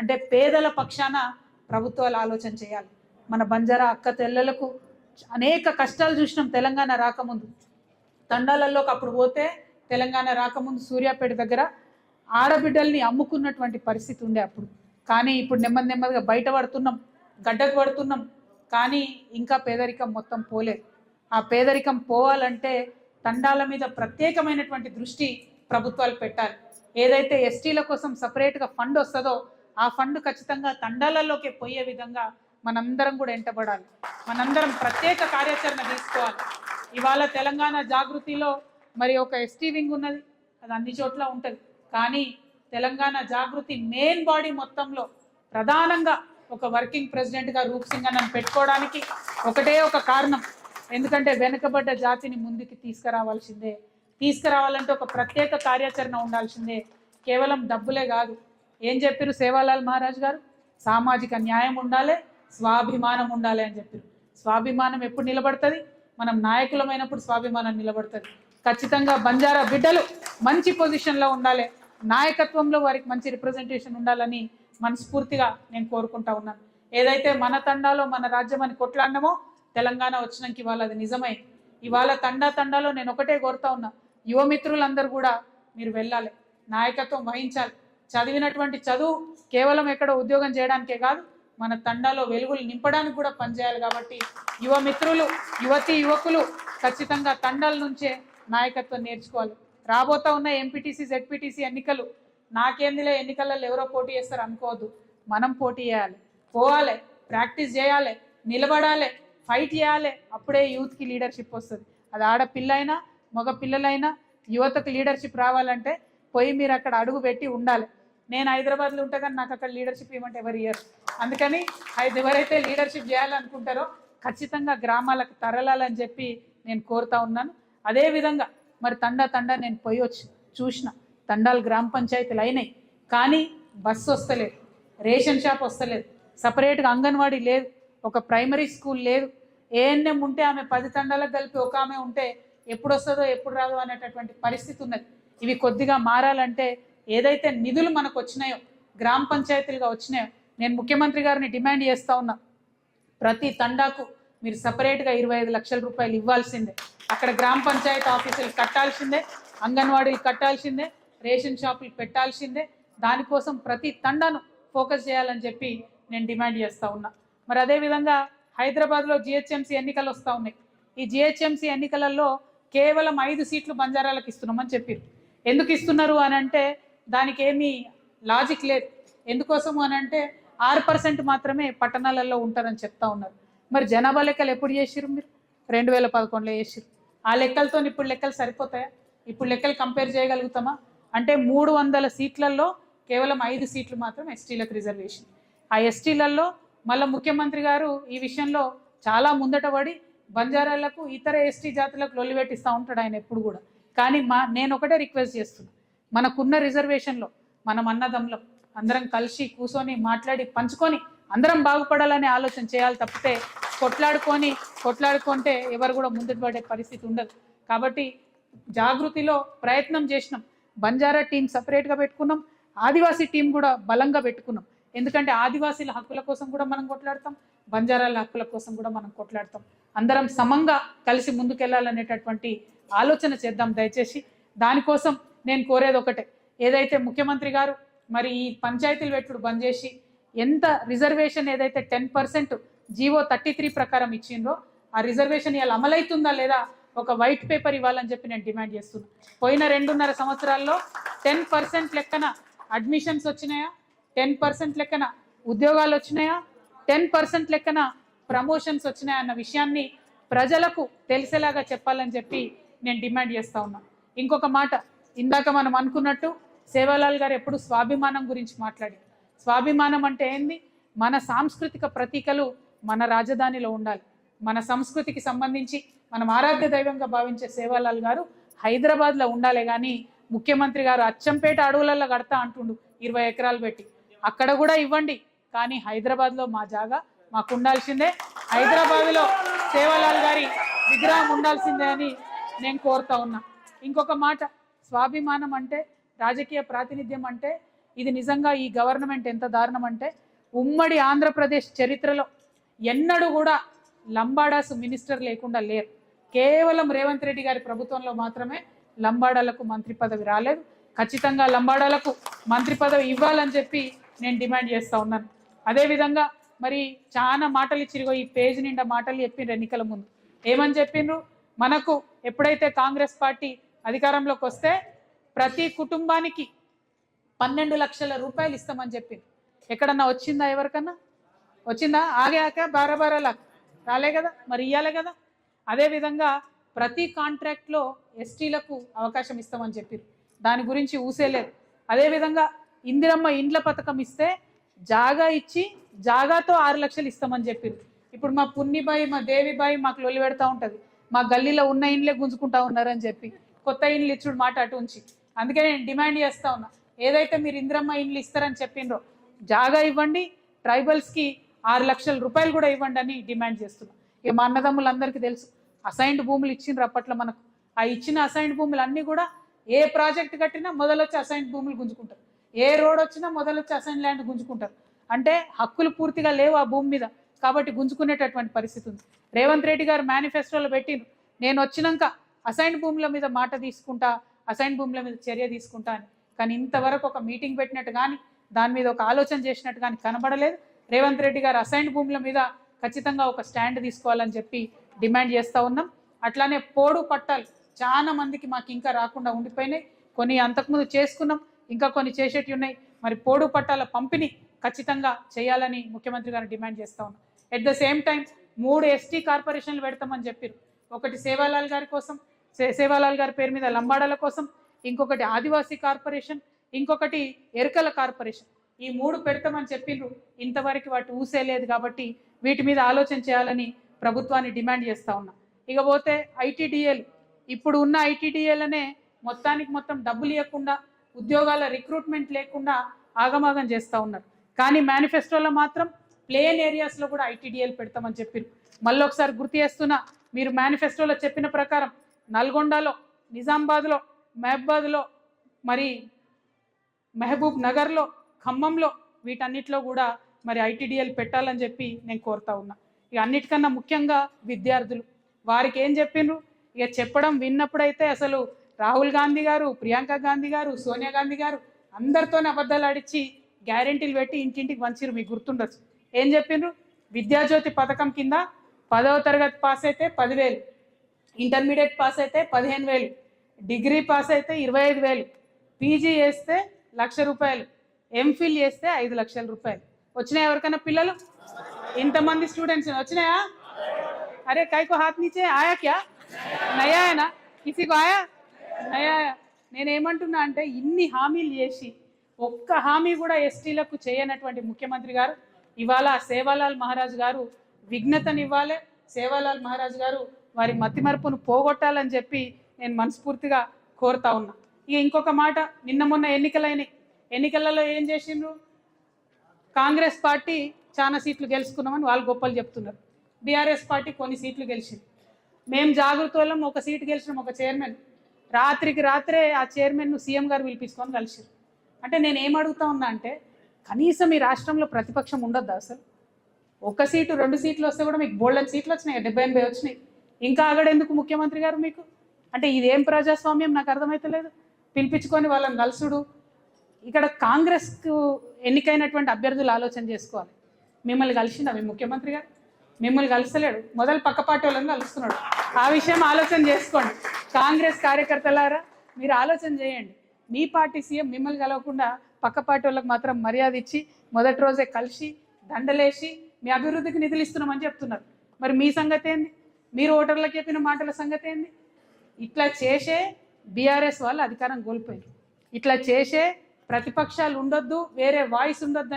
అంటే పేదల పక్షాన ప్రభుత్వాలు ఆలోచన చేయాలి. మన బంజారా అక్క తెల్లలకు అనేక కష్టాలు చూసినాం తెలంగాణ రాకముందు. తండాలలోకి అప్పుడు పోతే తెలంగాణ రాకముందు సూర్యాపేట దగ్గర ఆడబిడ్డల్ని అమ్ముకున్నటువంటి పరిస్థితి ఉండే అప్పుడు. కానీ ఇప్పుడు నెమ్మదిగా బయట పడుతున్నాం, గడ్డకు పడుతున్నాం. కానీ ఇంకా పేదరికం మొత్తం పోలేదు. ఆ పేదరికం పోవాలంటే తండాల మీద ప్రత్యేకమైనటువంటి దృష్టి ప్రభుత్వాలు పెట్టాలి. ఏదైతే ఎస్టీల కోసం సపరేట్గా ఫండ్ వస్తుందో ఆ ఫండ్ ఖచ్చితంగా తండాలలోకి పోయే విధంగా మనందరం కూడా ఎంటబడాలి. మనందరం ప్రత్యేక కార్యాచరణ తీసుకోవాలి. ఇవాళ తెలంగాణ జాగృతిలో మరి ఒక ఎస్టీ వింగ్ ఉన్నది, అది అన్ని చోట్ల ఉంటుంది. కానీ తెలంగాణ జాగృతి మెయిన్ బాడీ మొత్తంలో ప్రధానంగా ఒక వర్కింగ్ ప్రెసిడెంట్గా రూప్ సింగ్ అన్నను పెట్టుకోవడానికి ఒకటే ఒక కారణం. ఎందుకంటే వెనుకబడ్డ జాతిని ముందుకు తీసుకురావాలంటే ఒక ప్రత్యేక కార్యాచరణ ఉండాల్సిందే. కేవలం డబ్బులే కాదు. ఏం చెప్పారు సేవాలాల్ మహారాజ్ గారు? సామాజిక న్యాయం ఉండాలి, స్వాభిమానం ఉండాలి అని చెప్పారు. స్వాభిమానం ఎప్పుడు నిలబడుతుంది? మనం నాయకులమైనప్పుడు స్వాభిమానం నిలబడుతుంది. ఖచ్చితంగా బంజారా బిడ్డలు మంచి పొజిషన్లో ఉండాలి, నాయకత్వంలో వారికి మంచి రిప్రజెంటేషన్ ఉండాలని మనస్ఫూర్తిగా నేను కోరుకుంటా ఉన్నాను. ఏదైతే మన తండాలో మన రాజ్యం అని కొట్లాడినామో తెలంగాణ వచ్చినాక ఇవాళ అది నిజమైంది. ఇవాళ తండాలో నేను ఒకటే కోరుతా ఉన్నా, యువమిత్రులందరూ కూడా మీరు వెళ్ళాలి, నాయకత్వం వహించాలి. చదివినటువంటి చదువు కేవలం ఎక్కడ ఉద్యోగం చేయడానికే కాదు, మన తండాలో వెలుగులు నింపడానికి కూడా పనిచేయాలి. కాబట్టి యువమిత్రులు, యువకులు ఖచ్చితంగా తండాల నుంచే నాయకత్వం నేర్చుకోవాలి. రాబోతా ఉన్న ఎంపీటీసీ జెడ్పీటీసీ ఎన్నికలు నాకేందిలే ఎన్నికలలో ఎవరో పోటీ చేస్తారు అనుకోవద్దు. మనం పోటీ చేయాలి, పోవాలి, ప్రాక్టీస్ చేయాలి, నిలబడాలి, ఫైట్ చేయాలి. అప్పుడే యూత్కి లీడర్షిప్ వస్తుంది. అది ఆడపిల్లైనా మగ పిల్లలైనా యువతకు లీడర్షిప్ రావాలంటే పోయి మీరు అక్కడ అడుగు పెట్టి ఉండాలి. నేను హైదరాబాద్లో ఉంటా కానీ నాకు అక్కడ లీడర్షిప్ ఇవ్వమంటే ఎవరు ఇయ్యరు. అందుకని ఎవరైతే లీడర్షిప్ చేయాలనుకుంటారో ఖచ్చితంగా గ్రామాలకు తరలాలని చెప్పి నేను కోరుతా ఉన్నాను. అదేవిధంగా మరి తండా నేను పోయి చూసిన తండాలు గ్రామ పంచాయతీలు అయినాయి, కానీ బస్సు వస్తలేదు, రేషన్ షాప్ వస్తలేదు, సపరేట్గా అంగన్వాడీ లేదు, ఒక ప్రైమరీ స్కూల్ లేదు. ఏఎన్ఎం ఉంటే ఆమె 10 తండాలకు కలిపి ఒక ఆమె ఉంటే ఎప్పుడు వస్తుందో ఎప్పుడు రాదో అనేటటువంటి పరిస్థితి ఉన్నది. ఇవి కొద్దిగా మారాలంటే ఏదైతే నిధులు మనకు వచ్చినాయో, గ్రామ పంచాయతీలుగా వచ్చినాయో, నేను ముఖ్యమంత్రి గారిని డిమాండ్ చేస్తూ ఉన్నా, ప్రతి తండాకు మీరు సపరేట్గా 25 లక్షల రూపాయలు ఇవ్వాల్సిందే. అక్కడ గ్రామ పంచాయతీ ఆఫీసులు కట్టాల్సిందే, అంగన్వాడీలు కట్టాల్సిందే, రేషన్ షాపులు పెట్టాల్సిందే. దానికోసం ప్రతి తండాను ఫోకస్ చేయాలని చెప్పి నేను డిమాండ్ చేస్తూ ఉన్నా. మరి అదేవిధంగా హైదరాబాద్లో జిహెచ్ఎంసీ ఎన్నికలు వస్తూ ఉన్నాయి. ఈ జిహెచ్ఎంసీ ఎన్నికలలో కేవలం 5 సీట్లు బంజారాలకు ఇస్తున్నామని చెప్పారు. ఎందుకు ఇస్తున్నారు అని అంటే దానికి ఏమీ లాజిక్ లేదు. ఎందుకోసము అని అంటే 6% మాత్రమే పట్టణాలలో ఉంటారని చెప్తా ఉన్నారు. మరి జనాభా లెక్కలు ఎప్పుడు చేసిరు? మీరు 2011లో చేసిరు. ఆ లెక్కలతో ఇప్పుడు లెక్కలు సరిపోతాయా? ఇప్పుడు లెక్కలు కంపేర్ చేయగలుగుతామా? అంటే 300 సీట్లలో కేవలం 5 సీట్లు మాత్రం ఎస్టీలకు రిజర్వేషన్. ఆ ఎస్టీలలో మళ్ళీ ముఖ్యమంత్రి గారు ఈ విషయంలో చాలా ముందట పడి బంజారాలకు ఇతర ఎస్టీ జాతులకు లొల్లి పెట్టిస్తూ ఉంటాడు ఆయన ఎప్పుడు కూడా. కానీ నేను ఒకటే రిక్వెస్ట్ చేస్తున్నా, మనకున్న రిజర్వేషన్లో మనం అన్నదమ్ములం అందరం కలిసి కూర్చొని మాట్లాడి పంచుకొని అందరం బాగుపడాలనే ఆలోచన చేయాలి తప్పితే కొట్లాడుకుంటే ఎవరు కూడా ముందుకు పడే పరిస్థితి ఉండదు. కాబట్టి జాగృతిలో ప్రయత్నం చేసినాం, బంజారా టీం సపరేట్గా పెట్టుకున్నాం, ఆదివాసీ టీం కూడా బలంగా పెట్టుకున్నాం. ఎందుకంటే ఆదివాసీల హక్కుల కోసం కూడా మనం కొట్లాడతాం, బంజారాల హక్కుల కోసం కూడా మనం కొట్లాడతాం. అందరం సమంగా కలిసి ముందుకెళ్లాలనేటటువంటి ఆలోచన చేద్దాం దయచేసి. దానికోసం నేను కోరేది ఒకటే, ఏదైతే ముఖ్యమంత్రి గారు మరి ఈ పంచాయతీలు పెట్టుడు బంద్ చేసి ఎంత రిజర్వేషన్ ఏదైతే 10% జీవో 33 ప్రకారం ఇచ్చిండ్రో ఆ రిజర్వేషన్ ఇవాళ అమలవుతుందా లేదా ఒక వైట్ పేపర్ ఇవ్వాలని చెప్పి నేను డిమాండ్ చేస్తున్నా. పోయిన 2.5 సంవత్సరాల్లో 10% లెక్కన అడ్మిషన్స్ వచ్చినాయా? 10% లెక్కన ఉద్యోగాలు వచ్చినాయా? 10% లెక్కన ప్రమోషన్స్ వచ్చినాయా అన్న విషయాన్ని ప్రజలకు తెలిసేలాగా చెప్పాలని చెప్పి నేను డిమాండ్ చేస్తూ ఉన్నా. ఇంకొక మాట, ఇందాక మనం అనుకున్నట్టు సేవాలాల్ గారు ఎప్పుడు స్వాభిమానం గురించి మాట్లాడి, స్వాభిమానం అంటే ఏంది? మన సాంస్కృతిక ప్రతీకలు మన రాజధానిలో ఉండాలి. మన సంస్కృతికి సంబంధించి మనం ఆరాధ్య దైవంగా భావించే సేవాలాల్ గారు హైదరాబాద్లో ఉండాలి. కానీ ముఖ్యమంత్రి గారు అచ్చంపేట అడవులలో కడతా అంటుండు 20 ఎకరాలు పెట్టి, అక్కడ కూడా ఇవ్వండి, కానీ హైదరాబాద్లో మా జాగా మాకు ఉండాల్సిందే, హైదరాబాద్లో సేవాలాల్ గారి విగ్రహం ఉండాల్సిందే అని నేను కోరుతా ఉన్నా. ఇంకొక మాట, స్వాభిమానం అంటే, రాజకీయ ప్రాతినిధ్యం అంటే ఇది నిజంగా ఈ గవర్నమెంట్ ఎంత దారుణం అంటే ఉమ్మడి ఆంధ్రప్రదేశ్ చరిత్రలో ఎన్నడూ కూడా లంబాడాస్ మినిస్టర్ లేకుండా లేరు. కేవలం రేవంత్ రెడ్డి గారి ప్రభుత్వంలో మాత్రమే లంబాడాలకు మంత్రి పదవి రాలేదు. ఖచ్చితంగా లంబాడాలకు మంత్రి పదవి ఇవ్వాలని చెప్పి నేను డిమాండ్ చేస్తూ ఉన్నాను. అదేవిధంగా మరి చాలా మాటలు ఇచ్చిరుగో ఈ పేజ్ నిండా మాటలు చెప్పిండ్రు ఎన్నికల ముందు. ఏమని చెప్పిండ్రు? మనకు ఎప్పుడైతే కాంగ్రెస్ పార్టీ అధికారంలోకి వస్తే ప్రతి కుటుంబానికి 12 లక్షల రూపాయలు ఇస్తామని చెప్పింది. ఎక్కడన్నా వచ్చిందా? ఎవరికన్నా వచ్చిందా? ఆగాక బారాబారాలా రాలే కదా, మరి ఇయ్యాలే కదా. అదేవిధంగా ప్రతి కాంట్రాక్ట్లో ఎస్టీలకు అవకాశం ఇస్తామని చెప్పారు, దాని గురించి ఊసేలేదు. అదేవిధంగా ఇందిరమ్మ ఇండ్ల పథకం ఇస్తే జాగా ఇచ్చి జాగాతో 6 లక్షలు ఇస్తామని చెప్పారు. ఇప్పుడు మా పున్నిబాయి మా దేవిబాయి మాకు లొల్లి పెడతా ఉంటుంది, మా గల్లీలో ఉన్న ఇండ్లే గుంజుకుంటా ఉన్నారని చెప్పి కొత్త ఇండ్లు ఇచ్చుడు మాట అటు ఉంచి. అందుకే నేను డిమాండ్ చేస్తా ఉన్నా, ఏదైతే మీరు ఇందిరమ్మ ఇండ్లు ఇస్తారని చెప్పిండ్రో జాగా ఇవ్వండి, ట్రైబల్స్కి 6 లక్షల రూపాయలు కూడా ఇవ్వండి అని డిమాండ్ చేస్తున్నాం. ఇక మా అన్నదమ్ములందరికీ తెలుసు అసైన్డ్ భూములు ఇచ్చిండ్రు అప్పట్లో మనకు. ఆ ఇచ్చిన అసైన్డ్ భూములు అన్నీ కూడా ఏ ప్రాజెక్ట్ కట్టినా మొదలొచ్చి అసైన్డ్ భూములు గుంజుకుంటారు, ఏ రోడ్ వచ్చినా మొదలొచ్చి అసైన్ ల్యాండ్ గుంజుకుంటారు. అంటే హక్కులు పూర్తిగా లేవు ఆ భూమి మీద, కాబట్టి గుంజుకునేటటువంటి పరిస్థితి ఉంది. రేవంత్ రెడ్డి గారు మేనిఫెస్టోలో పెట్టిండ్రు, నేను వచ్చినాక అసైన్డ్ భూముల మీద మాట తీసుకుంటా, అసైన్డ్ భూముల మీద చర్య తీసుకుంటా అని. కానీ ఇంతవరకు ఒక మీటింగ్ పెట్టినట్టు కానీ దాని మీద ఒక ఆలోచన చేసినట్టు కానీ కనబడలేదు. రేవంత్ రెడ్డి గారు అసైన్డ్ భూముల మీద ఖచ్చితంగా ఒక స్టాండ్ తీసుకోవాలని చెప్పి డిమాండ్ చేస్తూ ఉన్నాం. అట్లానే పోడు పట్టాలు చాలా మందికి మాకు ఇంకా రాకుండా ఉండిపోయినాయి, కొన్ని అంతకుముందు చేసుకున్నాం, ఇంకా కొన్ని చేసేటివి ఉన్నాయి. మరి పోడు పట్టాల పంపిణీ ఖచ్చితంగా చేయాలని ముఖ్యమంత్రి గారు డిమాండ్ చేస్తూ ఉన్నాం. At the same time 3 ST కార్పొరేషన్లు పెడతామని చెప్పారు. ఒకటి సేవాలాల్ గారి కోసం, సేవాలాల్ గారి పేరు మీద లంబాడాల కోసం, ఇంకొకటి ఆదివాసీ కార్పొరేషన్, ఇంకొకటి ఎరుకల కార్పొరేషన్. ఈ 3 పెడతామని చెప్పిండ్రు, ఇంతవరకు వాటి ఊసేలేదు. కాబట్టి వీటి మీద ఆలోచన చేయాలని ప్రభుత్వాన్ని డిమాండ్ చేస్తూ ఉన్నా. ఇక పోతే ఐటీడీఏలు, ఇప్పుడు ఉన్న ఐటీడీఏలనే మొత్తానికి మొత్తం డబ్బులు ఇవ్వకుండా, ఉద్యోగాల రిక్రూట్మెంట్ లేకుండా ఆగమాగం చేస్తూ ఉన్నారు. కానీ మేనిఫెస్టోలో మాత్రం ప్లేన్ ఏరియాస్లో కూడా ఐటీడీఏలు పెడతామని చెప్పారు. మళ్ళీ ఒకసారి గుర్తు చేస్తున్నా, మీరు మేనిఫెస్టోలో చెప్పిన ప్రకారం నల్గొండలో, నిజామాబాద్లో, మహబాద్లో, మరి మహబూబ్ నగర్లో, ఖమ్మంలో వీటన్నిటిలో కూడా మరి ఐటీడీఏలు పెట్టాలని చెప్పి నేను కోరుతా ఉన్నా. ఇక అన్నిటికన్నా ముఖ్యంగా విద్యార్థులు, వారికి ఏం చెప్పిండ్రు? ఇక చెప్పడం విన్నప్పుడైతే అసలు రాహుల్ గాంధీ గారు, ప్రియాంక గాంధీ గారు, సోనియా గాంధీ గారు అందరితోనే అబద్ధాలు ఆడిచ్చి గ్యారెంటీలు పెట్టి ఇంటింటికి వంచిరు. మీకు గుర్తుండొచ్చు ఏం చెప్పిండ్రు? విద్యాజ్యోతి పథకం కింద 10వ తరగతి పాస్ అయితే 10,000, ఇంటర్మీడియట్ పాస్ అయితే 15,000, డిగ్రీ పాస్ అయితే 25,000, పీజీ చేస్తే 1,00,000 రూపాయలు, ఎంఫిల్ చేస్తే 5 లక్షల రూపాయలు. వచ్చినాయా ఎవరికైనా పిల్లలు? ఇంతమంది స్టూడెంట్స్ వచ్చినాయా? అరే కైకో హాత్ నీచే ఆయా క్యా? నయా అయినా కిసికో ఆయా? నయా. నేనేమంటున్నా అంటే ఇన్ని హామీలు చేసి ఒక్క హామీ కూడా ఎస్టీలకు చేయనటువంటి ముఖ్యమంత్రి గారు ఇవాళ సేవాలాల్ మహారాజ్ గారు విఘ్నతనివ్వాలి, సేవాలాల్ మహారాజ్ గారు వారి మతిమరుపును పోగొట్టాలని చెప్పి నేను మనస్ఫూర్తిగా కోరుతా ఉన్నా. ఇక ఇంకొక మాట, నిన్న మొన్న ఎన్నికలలో ఏం చేసిండ్రు? కాంగ్రెస్ పార్టీ చాలా సీట్లు గెలుచుకున్నామని వాళ్ళు గొప్పలు చెప్తున్నారు. బీఆర్ఎస్ పార్టీ కొన్ని సీట్లు గెలిచింది. మేము జాగృతోళ్ళం ఒక సీటు గెలిచినాం, ఒక చైర్మన్. రాత్రికి రాత్రే ఆ చైర్మన్ను సీఎం గారు పిలిపించుకొని కలిసారు. అంటే నేను ఏం అడుగుతా ఉన్నా అంటే కనీసం ఈ రాష్ట్రంలో ప్రతిపక్షం ఉండొద్దా? అసలు 1 సీటు 2 సీట్లు వస్తే కూడా మీకు బోల్డెన్ సీట్లు వచ్చినాయి, 70-80 వచ్చినాయి. ఇంకా ఆగడెందుకు ముఖ్యమంత్రి గారు మీకు? అంటే ఇదేం ప్రజాస్వామ్యం నాకు అర్థమవుతలేదు. పిలిపించుకొని వాళ్ళని కలుసుడు. ఇక్కడ కాంగ్రెస్కు ఎన్నికైనటువంటి అభ్యర్థులు ఆలోచన చేసుకోవాలి. మిమ్మల్ని కలిసిందా మీ ముఖ్యమంత్రి గారు? మిమ్మల్ని కలుస్తలేడు, మొదలు పక్క పార్టీ వాళ్ళని కలుస్తున్నాడు. ఆ విషయం ఆలోచన చేసుకోండి. కాంగ్రెస్ కార్యకర్తలారా మీరు ఆలోచన చేయండి. మీ పార్టీ సీఎం మిమ్మల్ని కలవకుండా పక్క పార్టీ వాళ్ళకి మాత్రం మర్యాద ఇచ్చి మొదటి రోజే కలిసి దండలేసి మీ అభివృద్ధికి నిధులు ఇస్తున్నామని చెప్తున్నారు. మరి మీ సంగతి ఏంది? మీరు ఓటర్లకు చెప్పిన మాటల సంగతి ఏంది? ఇట్లా చేసే బీఆర్ఎస్ వాళ్ళు అధికారం కోల్పోయారు. ఇట్లా చేసే ప్రతిపక్షాలు ఉండొద్దు, వేరే వాయిస్ ఉండొద్దు